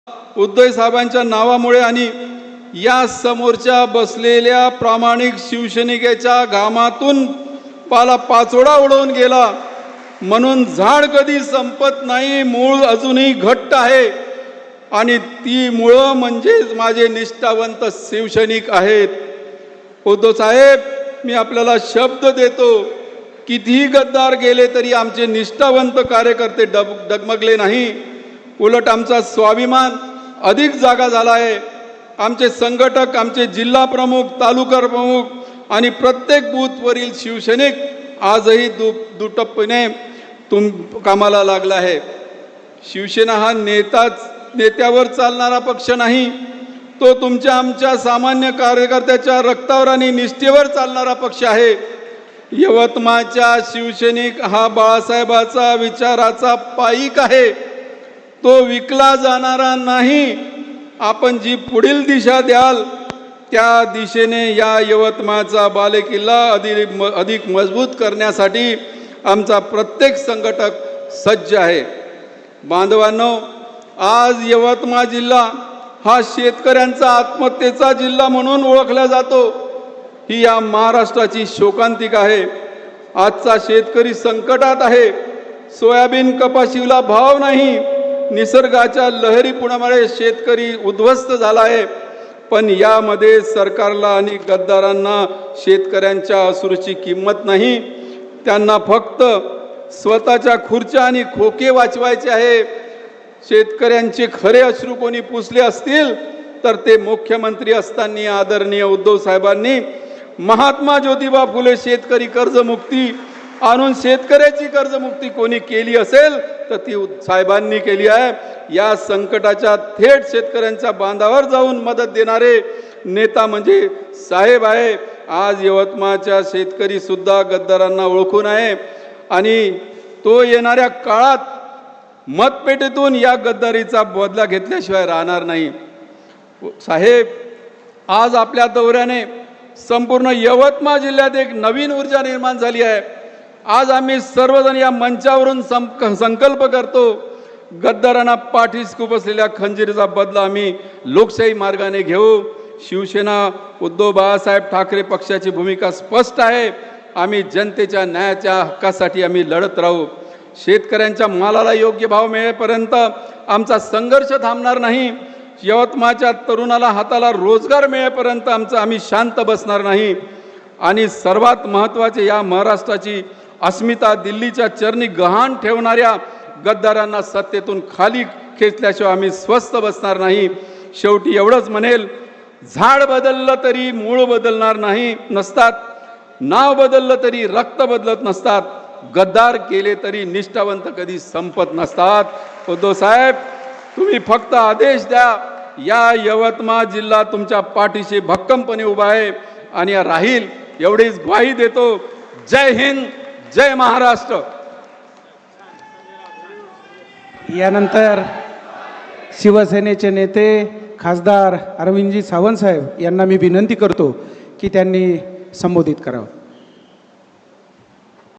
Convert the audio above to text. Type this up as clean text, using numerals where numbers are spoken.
उद्धव साहेबांच्या नावामुळे आणि या समोरच्या बसलेल्या प्रामाणिक शिवसैनिकाच्या घामातून पाला पाचोडा उडवून गेला। म्हणून झाड कधी संपत नाही, मूळ अजूनही घट्ट आहे आणि ती मुळं म्हणजे माझे निष्ठावंत शिवसैनिक आहेत। उद्धव साहेब, मी आपल्याला शब्द देतो, कितीही गद्दार गेले तरी आमचे निष्ठावंत कार्यकर्ते डगमगले नाही, उलट आमचा स्वाभिमान अधिक जागा झाला आहे। आमचे संघटक, आमचे जिल्हा प्रमुख, तालुका प्रमुख आणि प्रत्येक बूथवरील शिवसैनिक आजही दुटप्पीने कामाला लागला आहे। शिवसेना हा नेत्यावर चालणारा पक्ष नाही, तो तुमच्या आमच्या सामान्य कार्यकर्त्याच्या रक्तावर आणि निष्ठेवर चालणारा पक्ष आहे। यवतमाळचा शिवसैनिक हा बाळासाहेबाचा विचाराचा पाईक आहे, तो विकला जाणारा नाही। आपण जी पुढील दिशा द्याल त्या दिशेने या यवतमाळचा बालेकिल्ला अधिक मजबूत करण्यासाठी आमचा प्रत्येक संघटक सज्ज आहे। बांधवांनो, आज यवतमाळ जिल्हा हा शेतकऱ्यांचा आत्महत्येचा जिल्हा म्हणून ओळखला जातो। ही या महाराष्ट्राची शोकांतिका आहे। आजचा शेतकरी संकटात आहे। सोयाबीन कपाशीला भाव नाही, निसर्गाच्या लहरीपुणामुळे शेतकरी उद्ध्वस्त झाला आहे। पण यामध्ये सरकारला आणि गद्दारांना शेतकऱ्यांच्या अश्रूची किंमत नाही, त्यांना फक्त स्वतःच्या खुर्च्या आणि खोके वाचवायचे आहे। शेतकऱ्यांचे खरे अश्रू कोणी पुसले असतील तर ते मुख्यमंत्री असताना आदरणीय उद्धव साहेबांनी महात्मा ज्योतिबा फुले शेतकरी कर्जमुक्ती आणून शेतकऱ्याची कर्जमुक्ती कोणी केली असेल तर ती साहेबांनी केली आहे। या संकटाच्या थेट शेतकऱ्यांच्या बांधावर जाऊन मदत देणारे नेता म्हणजे साहेब आहे। आज यवतमाळच्या शेतकरी सुद्धा गद्दारांना ओळखून आहे आणि तो येणाऱ्या काळात मतपेटीतून या गद्दारीचा बदला घेतल्याशिवाय राहणार नाही। साहेब, आज आपल्या दौऱ्याने संपूर्ण यवतमाळ जिल्ह्यात एक नवीन ऊर्जा निर्माण झाली आहे। आज आम्ही सर्वजण या मंचावरून संकल्प करतो, गद्दारांना पाठीस खुपसलेल्या खंजीरीचा बदला आम्ही लोकशाही मार्गाने घेऊ। शिवसेना उद्धव बाळासाहेब ठाकरे पक्षाची भूमिका स्पष्ट आहे। आम्ही जनतेच्या न्यायाच्या हक्कासाठी आम्ही लढत राहू। शेतकऱ्यांच्या मालाला योग्य भाव मिळेपर्यंत आमचा संघर्ष थांबणार नाही। यवतमाळच्या तरुणाला हाताला रोजगार मिळेपर्यंत आम्ही शांत बसणार नाही। आणि सर्वात महत्त्वाचे, या महाराष्ट्राची अस्मिता दिल्लीच्या चरणी गहाण ठेवणाऱ्या गद्दारांना सत्तेतून खाली खेचल्याशिवाय आम्ही स्वस्थ बसणार नाही। शेवटी एवढंच म्हणेल, झाड बदललं तरी मूळ बदलणार नसतात, नाव बदललं तरी रक्त बदलत नसतात, गद्दार केले तरी निष्ठावंत कधी संपत नसतात। उद्धव साहेब, तुम्ही फक्त आदेश द्या, या यवतमाळ जिल्हा तुमच्या पाठीशी भक्कमपणे उभा आहे आणि राहील एवढीच ग्वाही देतो। जय हिंद, जय महाराष्ट्र। यानंतर शिवसेनेचे नेते खासदार अरविंदजी सावंत साहेब यांना मी विनंती करतो की त्यांनी संबोधित करावं।